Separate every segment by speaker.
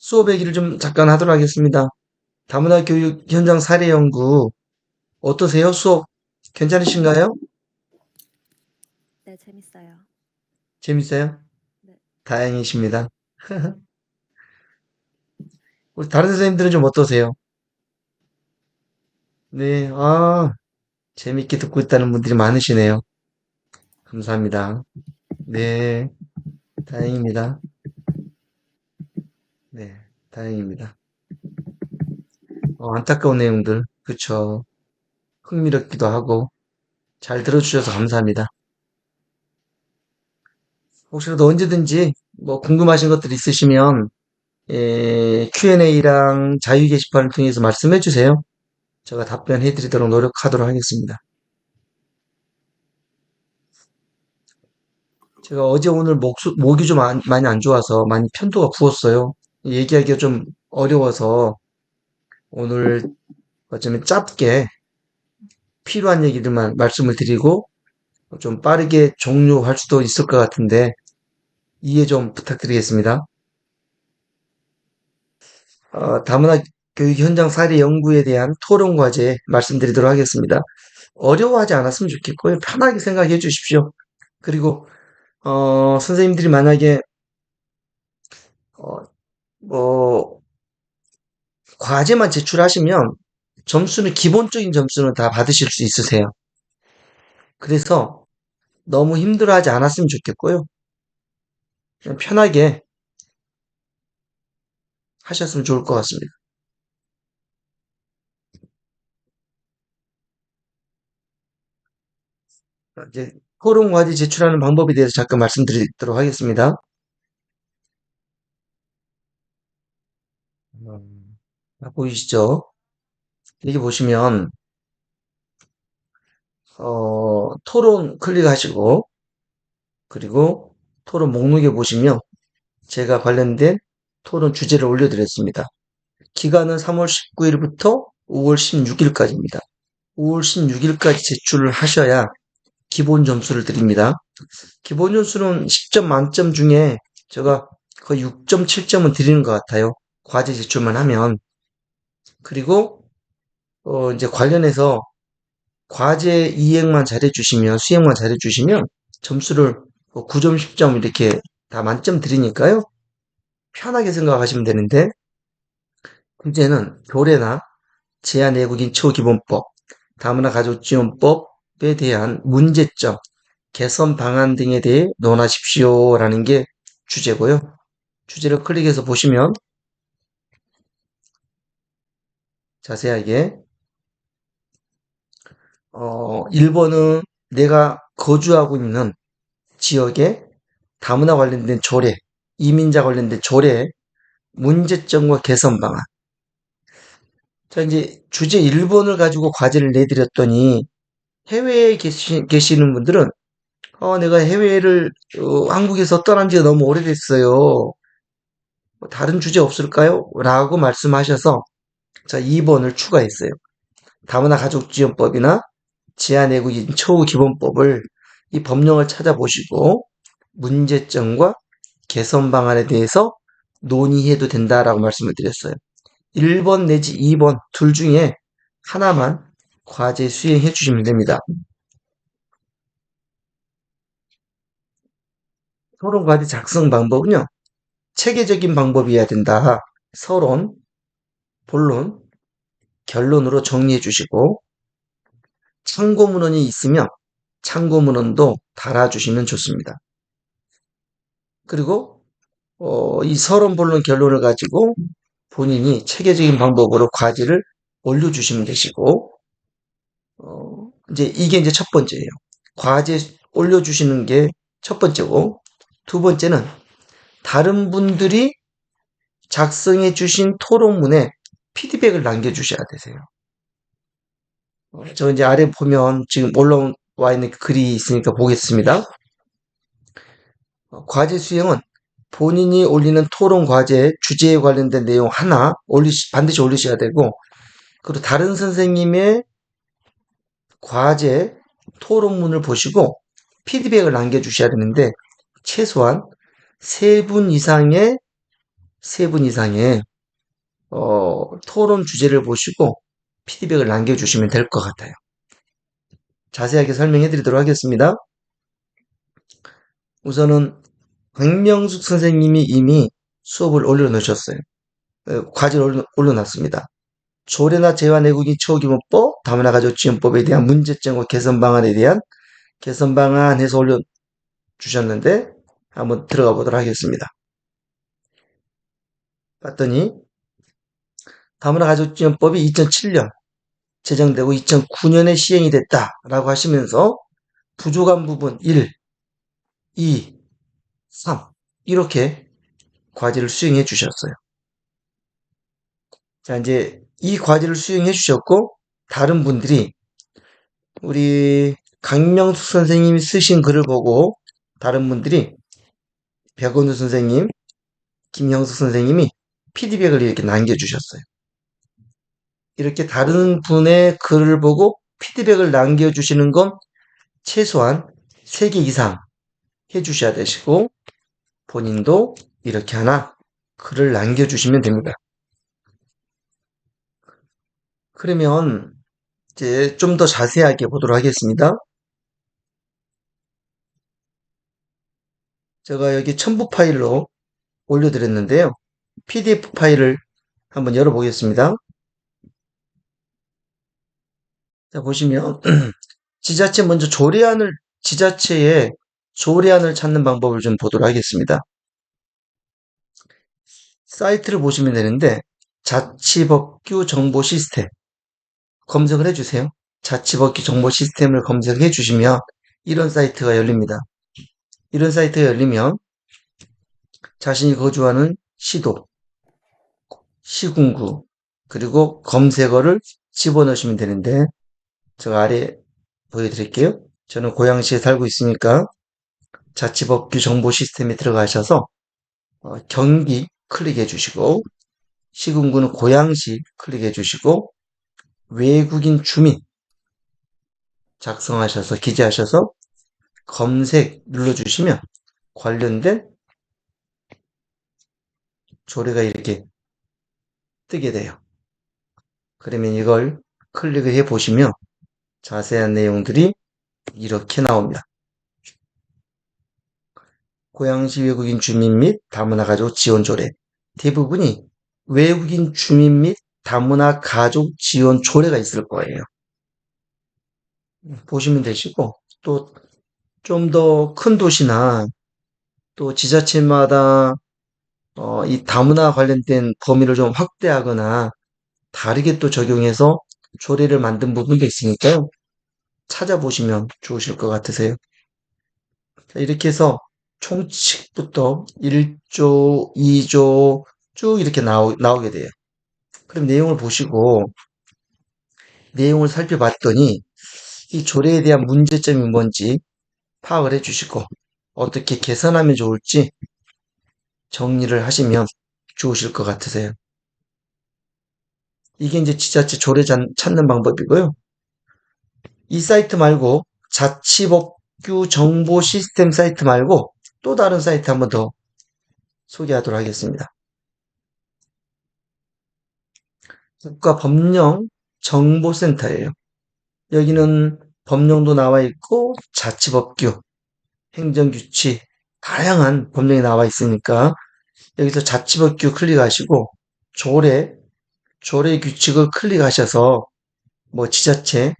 Speaker 1: 수업 얘기를 좀 잠깐 하도록 하겠습니다. 다문화 교육 현장 사례 연구 어떠세요? 수업 괜찮으신가요?
Speaker 2: 네, 재밌어요.
Speaker 1: 재밌어요?
Speaker 2: 네.
Speaker 1: 다행이십니다. 우리 다른 선생님들은 좀 어떠세요? 네, 재밌게 듣고 있다는 분들이 많으시네요. 감사합니다. 네, 다행입니다. 네, 다행입니다. 안타까운 내용들, 그쵸. 흥미롭기도 하고, 잘 들어주셔서 감사합니다. 혹시라도 언제든지 뭐 궁금하신 것들 있으시면 Q&A랑 자유 게시판을 통해서 말씀해 주세요. 제가 답변해 드리도록 노력하도록 하겠습니다. 제가 어제 오늘 목이 좀 많이 안 좋아서 많이 편도가 부었어요. 얘기하기가 좀 어려워서 오늘 어쩌면 짧게 필요한 얘기들만 말씀을 드리고 좀 빠르게 종료할 수도 있을 것 같은데 이해 좀 부탁드리겠습니다. 다문화 교육 현장 사례 연구에 대한 토론 과제 말씀드리도록 하겠습니다. 어려워하지 않았으면 좋겠고요. 편하게 생각해 주십시오. 그리고 선생님들이 만약에 어, 뭐 과제만 제출하시면 점수는 기본적인 점수는 다 받으실 수 있으세요. 그래서 너무 힘들어하지 않았으면 좋겠고요. 그냥 편하게 하셨으면 좋을 것 같습니다. 이제 토론 과제 제출하는 방법에 대해서 잠깐 말씀드리도록 하겠습니다. 보이시죠? 여기 보시면 토론 클릭하시고 그리고 토론 목록에 보시면 제가 관련된 토론 주제를 올려드렸습니다. 기간은 3월 19일부터 5월 16일까지입니다. 5월 16일까지 제출을 하셔야 기본 점수를 드립니다. 기본 점수는 10점 만점 중에 제가 거의 6.7점은 드리는 것 같아요. 과제 제출만 하면. 그리고 이제 관련해서 과제 이행만 잘해주시면, 수행만 잘해주시면 점수를 9점, 10점 이렇게 다 만점 드리니까요. 편하게 생각하시면 되는데, 문제는 교래나 제한외국인 처우기본법, 다문화 가족지원법에 대한 문제점, 개선 방안 등에 대해 논하십시오라는 게 주제고요. 주제를 클릭해서 보시면 자세하게 1번은 내가 거주하고 있는 지역의 다문화 관련된 조례, 이민자 관련된 조례, 문제점과 개선 방안. 자, 이제 주제 1번을 가지고 과제를 내드렸더니 해외에 계시는 분들은 내가 해외를 한국에서 떠난 지가 너무 오래됐어요. 뭐 다른 주제 없을까요? 라고 말씀하셔서 자 2번을 추가했어요. 다문화 가족지원법이나 제한외국인 처우기본법을 이 법령을 찾아보시고 문제점과 개선 방안에 대해서 논의해도 된다라고 말씀을 드렸어요. 1번 내지 2번 둘 중에 하나만 과제 수행해 주시면 됩니다. 토론 과제 작성 방법은요. 체계적인 방법이어야 된다. 서론, 본론, 결론으로 정리해 주시고 참고문헌이 있으면 참고문헌도 달아주시면 좋습니다. 그리고 이 서론, 본론, 결론을 가지고 본인이 체계적인 방법으로 과제를 올려주시면 되시고 이제 이게 이제 첫 번째예요. 과제 올려주시는 게 첫 번째고 두 번째는 다른 분들이 작성해 주신 토론문에 피드백을 남겨주셔야 되세요. 저 이제 아래 보면 지금 올라와 있는 글이 있으니까 보겠습니다. 과제 수행은 본인이 올리는 토론 과제 주제에 관련된 내용 하나 반드시 올리셔야 되고, 그리고 다른 선생님의 과제 토론문을 보시고 피드백을 남겨주셔야 되는데, 최소한 세 분 이상의 세 분 이상의 토론 주제를 보시고 피드백을 남겨주시면 될 것 같아요. 자세하게 설명해 드리도록 하겠습니다. 우선은 박명숙 선생님이 이미 수업을 올려놓으셨어요. 과제를 올려놨습니다. 조례나 재화 내국인 처우기본법, 다문화 가족 지원법에 대한 문제점과 개선 방안에 대한 개선 방안 해서 올려주셨는데 한번 들어가 보도록 하겠습니다. 봤더니 다문화 가족 지원법이 2007년 제정되고 2009년에 시행이 됐다라고 하시면서 부족한 부분 1, 2, 3 이렇게 과제를 수행해 주셨어요. 자, 이제 이 과제를 수행해 주셨고 다른 분들이 우리 강명숙 선생님이 쓰신 글을 보고 다른 분들이 백원우 선생님, 김형숙 선생님이 피드백을 이렇게 남겨주셨어요. 이렇게 다른 분의 글을 보고 피드백을 남겨주시는 건 최소한 3개 이상 해주셔야 되시고 본인도 이렇게 하나 글을 남겨주시면 됩니다. 그러면 이제 좀 더 자세하게 보도록 하겠습니다. 제가 여기 첨부 파일로 올려드렸는데요. PDF 파일을 한번 열어보겠습니다. 자, 보시면 지자체 먼저 지자체의 조례안을 찾는 방법을 좀 보도록 하겠습니다. 사이트를 보시면 되는데 자치법규 정보 시스템 검색을 해주세요. 자치법규 정보 시스템을 검색해 주시면 이런 사이트가 열립니다. 이런 사이트가 열리면 자신이 거주하는 시도, 시군구, 그리고 검색어를 집어넣으시면 되는데 제가 아래 보여드릴게요. 저는 고양시에 살고 있으니까 자치법규 정보 시스템에 들어가셔서 경기 클릭해 주시고 시군구는 고양시 클릭해 주시고 외국인 주민 작성하셔서 기재하셔서 검색 눌러주시면 관련된 조례가 이렇게 뜨게 돼요. 그러면 이걸 클릭을 해 보시면 자세한 내용들이 이렇게 나옵니다. 고양시 외국인 주민 및 다문화 가족 지원 조례. 대부분이 외국인 주민 및 다문화 가족 지원 조례가 있을 거예요. 보시면 되시고 또 좀 더 큰 도시나 또 지자체마다 이 다문화 관련된 범위를 좀 확대하거나 다르게 또 적용해서 조례를 만든 부분도 있으니까요. 찾아보시면 좋으실 것 같으세요. 이렇게 해서 총칙부터 1조, 2조 쭉 이렇게 나오게 돼요. 그럼 내용을 보시고 내용을 살펴봤더니 이 조례에 대한 문제점이 뭔지 파악을 해주시고 어떻게 개선하면 좋을지 정리를 하시면 좋으실 것 같으세요. 이게 이제 지자체 조례 찾는 방법이고요. 이 사이트 말고 자치법규 정보 시스템 사이트 말고 또 다른 사이트 한번 더 소개하도록 하겠습니다. 국가법령정보센터예요. 여기는 법령도 나와 있고 자치법규, 행정규칙, 다양한 법령이 나와 있으니까 여기서 자치법규 클릭하시고 조례 규칙을 클릭하셔서 뭐 지자체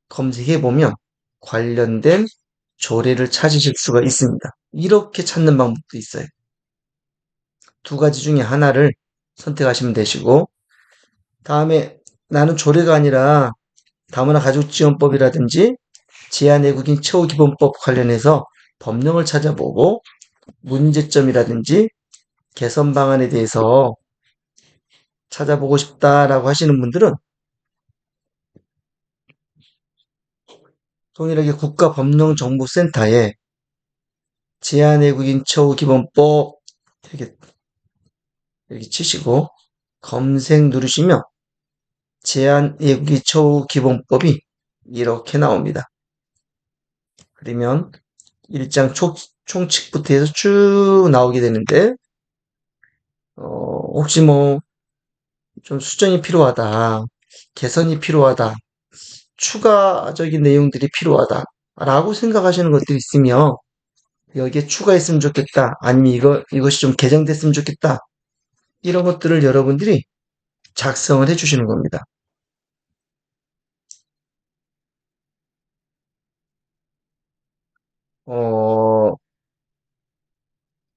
Speaker 1: 검색해 보면 관련된 조례를 찾으실 수가 있습니다. 이렇게 찾는 방법도 있어요. 두 가지 중에 하나를 선택하시면 되시고 다음에 나는 조례가 아니라 다문화 가족지원법이라든지 제한외국인 처우기본법 관련해서 법령을 찾아보고 문제점이라든지 개선 방안에 대해서 찾아보고 싶다라고 하시는 분들은 동일하게 국가법령정보센터에 제한외국인 처우기본법 이렇게 치시고 검색 누르시면 제한외국인 처우기본법이 이렇게 나옵니다. 그러면 일장 총칙부터 해서 쭉 나오게 되는데 혹시 뭐 좀 수정이 필요하다, 개선이 필요하다, 추가적인 내용들이 필요하다, 라고 생각하시는 것들이 있으면 여기에 추가했으면 좋겠다, 아니면 이것이 좀 개정됐으면 좋겠다, 이런 것들을 여러분들이 작성을 해주시는 겁니다. 어,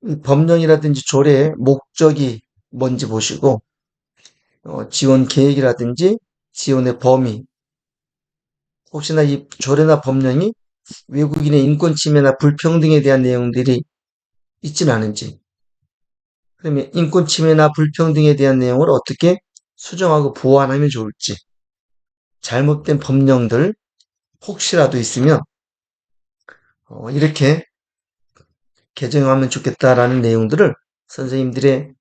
Speaker 1: 이 법령이라든지 조례의 목적이 뭔지 보시고, 지원 계획이라든지 지원의 범위, 혹시나 이 조례나 법령이 외국인의 인권 침해나 불평등에 대한 내용들이 있진 않은지, 그러면 인권 침해나 불평등에 대한 내용을 어떻게 수정하고 보완하면 좋을지, 잘못된 법령들 혹시라도 있으면 이렇게 개정하면 좋겠다라는 내용들을 선생님들의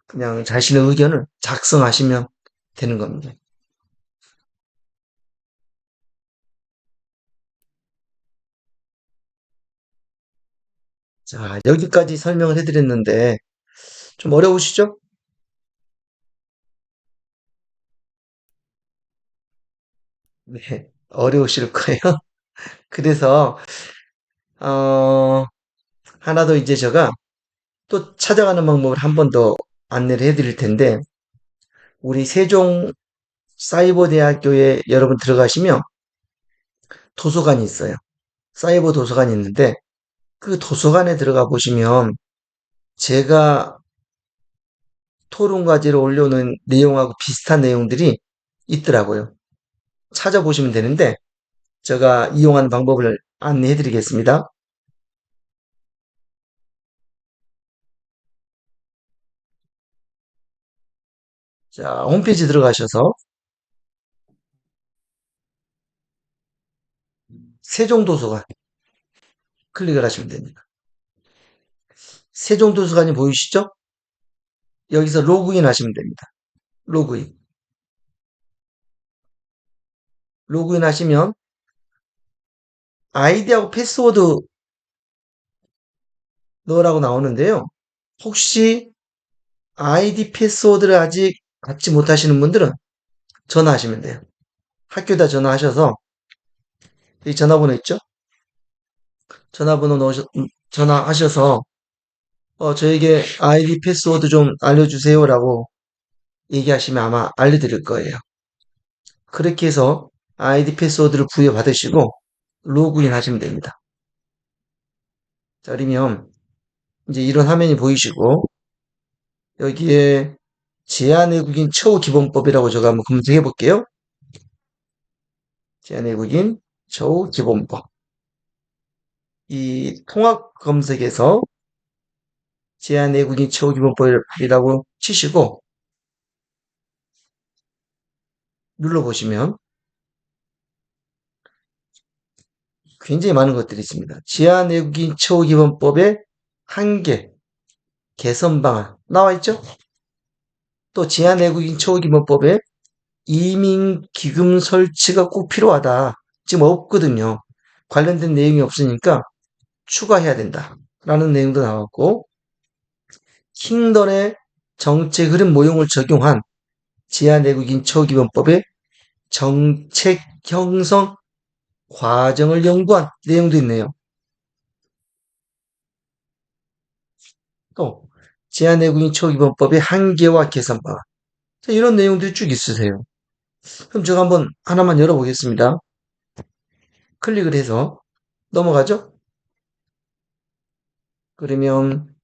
Speaker 1: 그냥 자신의 의견을 작성하시면 되는 겁니다. 자, 여기까지 설명을 해드렸는데 좀 어려우시죠? 네, 어려우실 거예요. 그래서 어, 하나 더 이제 제가 또 찾아가는 방법을 한 번 더 안내를 해드릴 텐데 우리 세종 사이버대학교에 여러분 들어가시면 도서관이 있어요. 사이버 도서관이 있는데 그 도서관에 들어가 보시면 제가 토론 과제를 올려놓은 내용하고 비슷한 내용들이 있더라고요. 찾아보시면 되는데 제가 이용하는 방법을 안내해 드리겠습니다. 자, 홈페이지 들어가셔서 세종도서관 클릭을 하시면 됩니다. 세종도서관이 보이시죠? 여기서 로그인 하시면 됩니다. 로그인. 로그인 하시면 아이디하고 패스워드 넣으라고 나오는데요. 혹시 아이디 패스워드를 아직 갖지 못하시는 분들은 전화하시면 돼요. 학교에다 전화하셔서 이 전화번호 있죠? 전화번호 전화하셔서 저에게 아이디 패스워드 좀 알려주세요라고 얘기하시면 아마 알려드릴 거예요. 그렇게 해서 아이디 패스워드를 부여받으시고 로그인 하시면 됩니다. 자, 그러면 이제 이런 화면이 보이시고 여기에 제한외국인 처우기본법이라고 제가 한번 검색해 볼게요. 제한외국인 처우기본법. 이 통합 검색에서 제한외국인 처우기본법이라고 치시고 눌러보시면 굉장히 많은 것들이 있습니다. 제한외국인 처우기본법의 한계, 개선 방안 나와 있죠? 또 제한외국인 처우기본법에 이민기금 설치가 꼭 필요하다. 지금 없거든요. 관련된 내용이 없으니까 추가해야 된다. 라는 내용도 나왔고, 킹던의 정책 흐름 모형을 적용한 제한외국인 처우기본법의 정책 형성 과정을 연구한 내용도 있네요. 또, 제한외국인 처우기본법의 한계와 개선 방안. 자, 이런 내용들이 쭉 있으세요. 그럼 제가 한번 하나만 열어보겠습니다. 클릭을 해서 넘어가죠? 그러면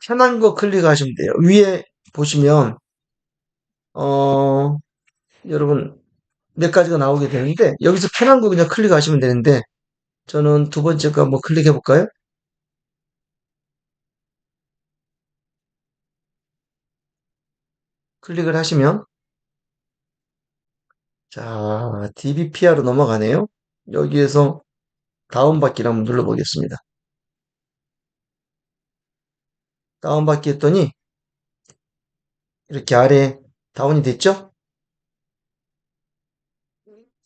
Speaker 1: 편한 거 클릭하시면 돼요. 위에 보시면 어, 여러분 몇 가지가 나오게 되는데 여기서 편한 거 그냥 클릭하시면 되는데 저는 두 번째 거 한번 클릭해 볼까요? 클릭을 하시면 자, DBPR로 넘어가네요. 여기에서 다운받기를 한번 눌러보겠습니다. 다운받기 했더니 이렇게 아래 다운이 됐죠?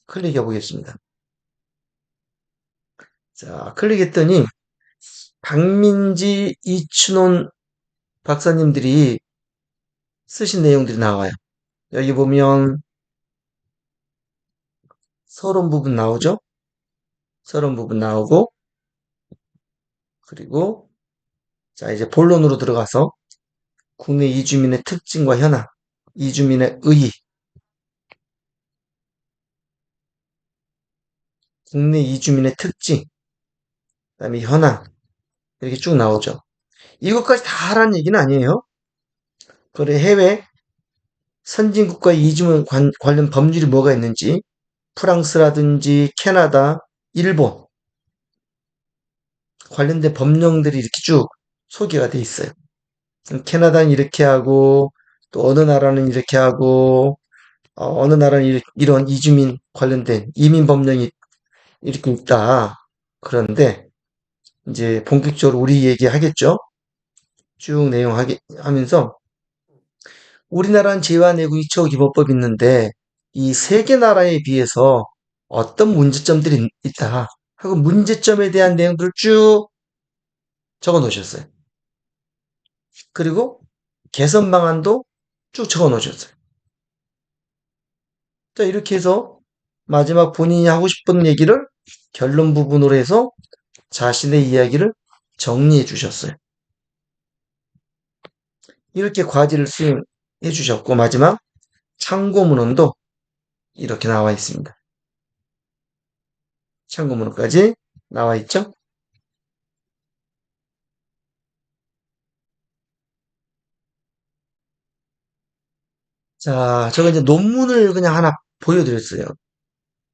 Speaker 1: 클릭해 보겠습니다. 자, 클릭했더니 박민지, 이춘원 박사님들이 쓰신 내용들이 나와요. 여기 보면 서론 부분 나오죠? 서론 부분 나오고, 그리고 자, 이제 본론으로 들어가서 국내 이주민의 특징과 현황, 이주민의 의의, 국내 이주민의 특징, 그다음에 현황 이렇게 쭉 나오죠. 이것까지 다 하라는 얘기는 아니에요. 그래 해외 선진국가의 이주민 관련 법률이 뭐가 있는지 프랑스라든지 캐나다, 일본 관련된 법령들이 이렇게 쭉 소개가 돼 있어요. 캐나다는 이렇게 하고 또 어느 나라는 이렇게 하고 어느 나라는 이런 이주민 관련된 이민 법령이 이렇게 있다. 그런데 이제 본격적으로 우리 얘기하겠죠. 쭉 내용 하면서 우리나라는 재외내국 이처우 기본법이 있는데 이 세 개 나라에 비해서 어떤 문제점들이 있다 하고 문제점에 대한 내용들을 쭉 적어 놓으셨어요. 그리고 개선 방안도 쭉 적어 놓으셨어요. 자, 이렇게 해서 마지막 본인이 하고 싶은 얘기를 결론 부분으로 해서 자신의 이야기를 정리해 주셨어요. 이렇게 과제를 수행해 주셨고 마지막 참고문헌도 이렇게 나와 있습니다. 참고문헌까지 나와 있죠? 자, 제가 이제 논문을 그냥 하나 보여드렸어요.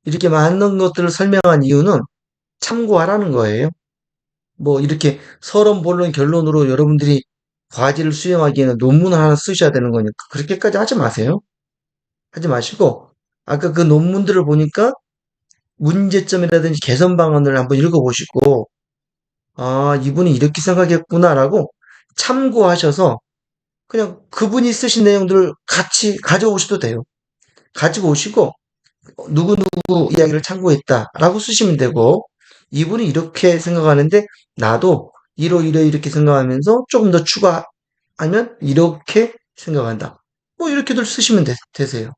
Speaker 1: 이렇게 많은 것들을 설명한 이유는 참고하라는 거예요. 뭐 이렇게 서론, 본론, 결론으로 여러분들이 과제를 수행하기에는 논문을 하나 쓰셔야 되는 거니까 그렇게까지 하지 마세요. 하지 마시고 아까 그 논문들을 보니까 문제점이라든지 개선 방안을 한번 읽어보시고 아, 이분이 이렇게 생각했구나라고 참고하셔서 그냥 그분이 쓰신 내용들을 같이 가져오셔도 돼요. 가지고 오시고 누구누구 이야기를 참고했다라고 쓰시면 되고 이분이 이렇게 생각하는데 나도 이렇게 생각하면서 조금 더 추가하면 이렇게 생각한다. 뭐 이렇게들 쓰시면 되세요.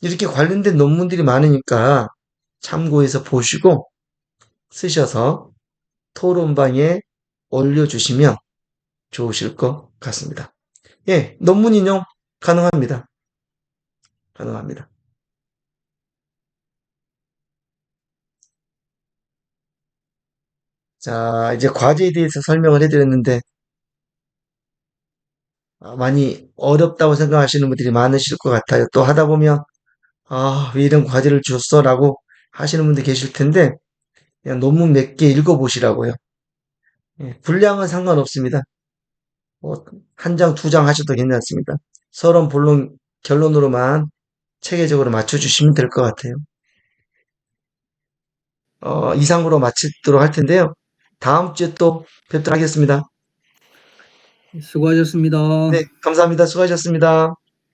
Speaker 1: 이렇게 관련된 논문들이 많으니까 참고해서 보시고 쓰셔서 토론방에 올려주시면 좋으실 것 같습니다. 예, 논문 인용 가능합니다. 가능합니다. 자, 이제 과제에 대해서 설명을 해드렸는데 많이 어렵다고 생각하시는 분들이 많으실 것 같아요. 또 하다 보면 아, 왜 이런 과제를 줬어? 라고 하시는 분들 계실 텐데 그냥 논문 몇 개 읽어보시라고요. 예, 분량은 상관없습니다. 뭐, 한 장, 두 장 하셔도 괜찮습니다. 서론, 본론, 결론으로만 체계적으로 맞춰주시면 될 것 같아요. 이상으로 마치도록 할 텐데요. 다음 주에 또 뵙도록 하겠습니다.
Speaker 3: 수고하셨습니다.
Speaker 1: 네, 감사합니다. 수고하셨습니다.